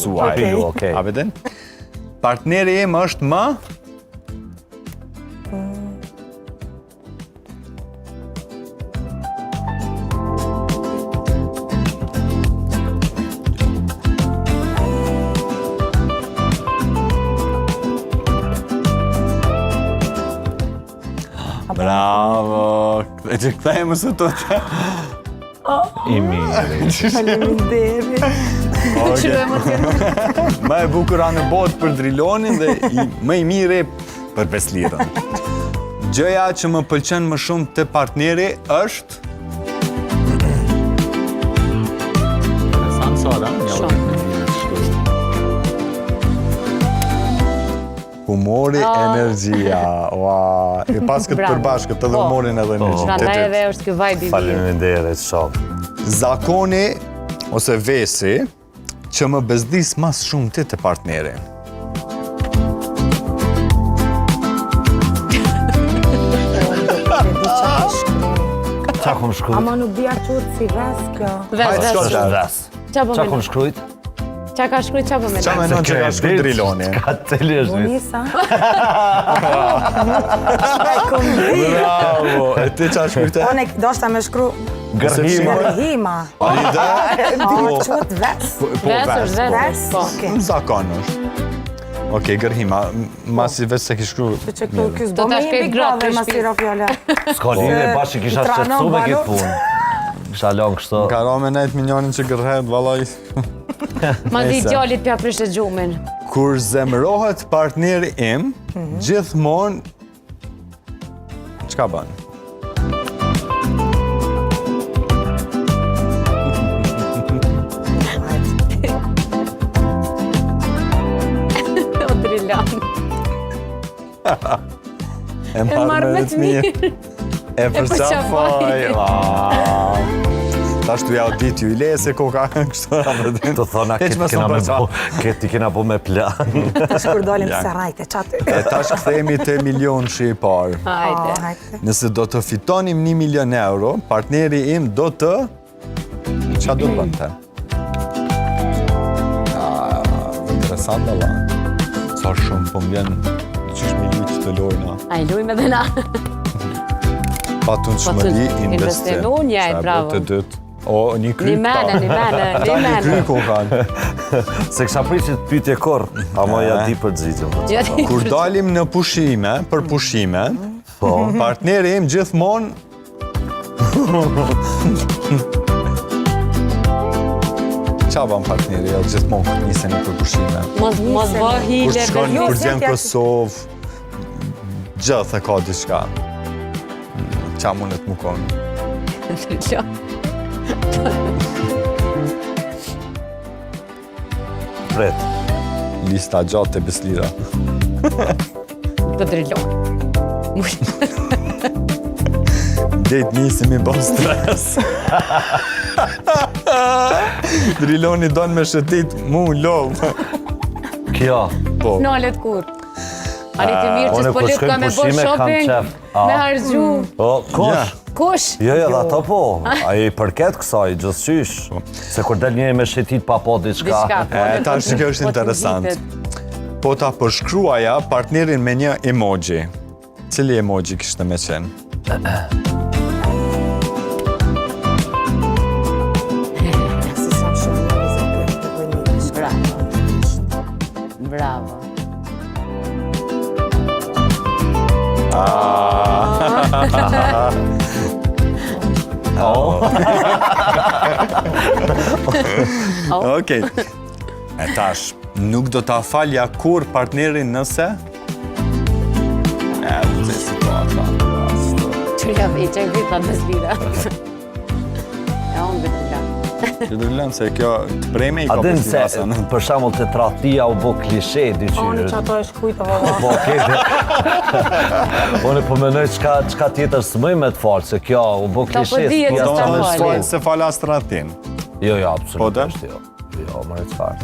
suaj. Okej. A veden? Partneri im është më... Bravo! E që këthejmë së të të... I mirë. Faleminderit. Shumë emocionuar. Më e bukura në botë për Drilonin dhe më i miri për Beslirën. Gjëja që më pëlqen më shumë të partneri është... Interesant Sara, humori, energjia. E pas këtë përbashkët edhe humorin edhe energjin. Prandaj edhe është ky vibe i mirë. Faleminderit shumë. Zakoni ose vesi që më bezdis mas shumë ti të partneri. Qa kom shkrujt? Ama nuk dhja qurë si ves kjo. Ves. Qa po Qa kom me shkrujt? Qa ka shkruajt, qa po me Qa menon që ka shkruajt Driloni? Ka të li është vitë. Bonisa. Bravo! E ti qa shkruajte? One do shta me shkru Gërhima. Gërhima. Ide? Dhja qurët ves. Po Ves është Ves. Po. Në zakon është. Okej, Gërhima, masi veç se ki shkru... Që këtu kësë do me ta shkej jemi gratë grave për ma si ro fjole. Ska lidhe, bashkë kisha të qëtësu me këtë punë. Kisha lonë kështu. Ka ro me nejt minionin që gërhet, valaj. Ma di djallit pja prishtë gjumin. Kur zemrohet partneri im, gjithmonë... Qka bën? O Drilon. E marrë me të mirë. E përqafoj. Ta shtu ja o dit ju i le se koka kështu rafërdin. Të thona këtë kena po me plan. Shkur dolim të serajte, qaty. E tash këthejemi të milion shi i parë. Hajde. Nëse do të fitonim 1 milion euro, partneri im do të... Qa do të bënte? Interesant dhe la. Sa shumë po m'vjen qysh mi lujtë të lojna. A i lujme dhe na. Patun shmëri, investim. Investim, Qa bravo. e të dytë. O, një kry Një mene. Ta një kry kokan. Se kësha prisit pytje korë, ama ja di për dzigjëm. Kur dalim në pushime, për pushime, partneri im gjithmonë... Qa ban partneri jo gjithmonë kur niseni për pushime? Mos bë hile. Kur shkon Jo, kur se gjen t'ja- Kosovë, gjithë e ka diçka. Qa mundet mu konë? Pret. Lista gjatë e Beslira. Të Drilon. Dejt nisim i bon stres. Driloni donë me shëtit mu lovë. Kjo. Po. Nalet kur. Ani të mirë që One s'po kur lyp shkojmë ka me bo pushime, kam shopping, qef. me hargju. O, kosh. Ja. Kush? Jo, dhe ato po. A i përket kësaj, gjithësysh. Se kur del njëri me shetit pa po diçka. Ta është kjo është interesant. Po ta përshkruaja partnerin me një emoji. Cili emoji kishte me qenë? Bravo. Okej. E tash, nuk do ta falja kur partnerin nëse? E, të situata. Qërja me i qenë vitë në Beslira. E unë dhe të Që dëllëm se kjo të preme i ka Adin se, përstira se për shembull të tratia u bo klishe Oni dyqyrë. që ato e shkujtë, valla. Po, kete. Unë po menoj çka tjetër s'mëj me të falë, se kjo u bo Ta po klishe. dihet s'pja se Do s'ta më fali. shkojnë se falas tratin. Jo, Po, absolutisht jo. Jo, më në të farë.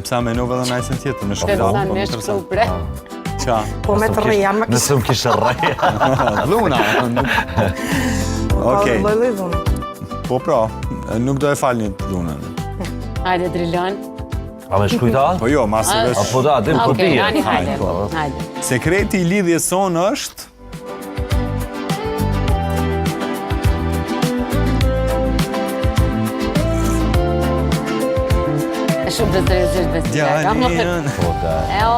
Psa menove dhe najsen tjetër me shkojnë. Interesant, me shkru pre. Qa? Po me të rria. Nëse më kishe rreja. Dhuna. Okej. Loj dhunë. Po pra, nuk do e falni dhunën. Hajde Drilon. A me shkujta? Po jo, masë vesh. Apo da, dim ku Okej, bie. Ani, hajde. Po. Hajde. Sekreti i lidhjes sonë është... E shumë të seriozisht Beslia. Djalin... Po da. E o,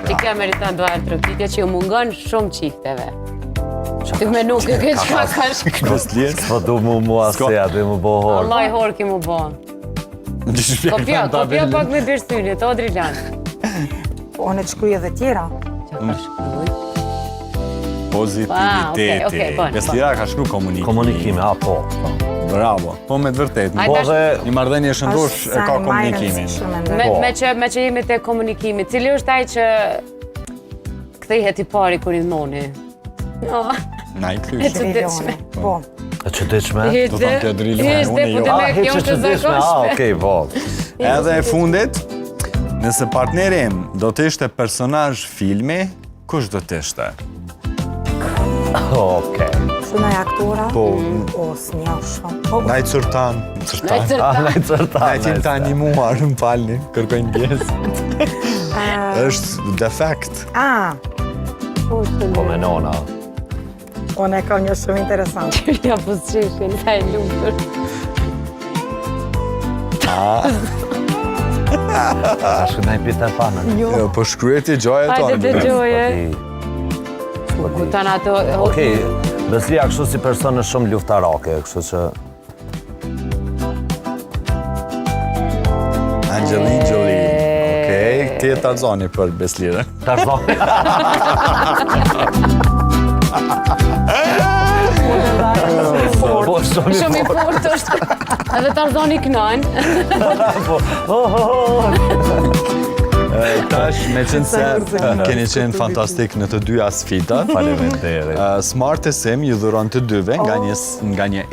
ti ke meritan doar trokitja që ju mungon shumë qifteve. Ty me nuk e ke qka ka shkru. Beslia. Po du mua se ja, du mu bo hor. Allah i hor ki mu bo. Kopja pak me birsylit, o Drilan. Po, unë të shkruj edhe tjera. Qa ka shkruj? Pozitiviteti. Okej, bon. Beslia ka shkru komunikimi. Komunikime, a po. Bravo. Po me të vërtet. Hajde, Po dhe... Një marrëdhënie shëndosh e ka komunikimin. Me që jemi te komunikimi, cili është ai që kthehet i pari kur i dhmoni? Na i E plysh. çuditshme. Po. E qëtëshme? Do thonë kjo Drilone, Ishte, unë jo. po të me Hiç kjo e është të qëtëshme, zakonshme. okej, po. Edhe e fundit, nëse partneri im do të ishte personazh filmi, kush do të ishte? Okej. Shumë e aktora. Po. O, s'nja shumë. Po, Naj Cërtan. A, ne cërta. Naj tim të animuar, më falni, kërkojnë pjesë. Është defekt. Po me nona. unë e kam një shumë interesant. Ja po s'qeshin, ta e lumtur. Ka shkënaj Peter Panën. Jo, po shkryeti gjoja Hajde tonë. dëgjoje. Kutan ato... Okej, Beslia kështu si person është shumë luftarake, kështu që... Angelina Jolie. Okej, ti e Tarzani për Beslire. Tarzani. Po, Shumë i fort është. Edhe Tarzani kënajnë. Tash, me qenë se keni qenë fantastik në të dyja sfida. Faleminderit. Smartest Sim ju dhuron të dyve nga një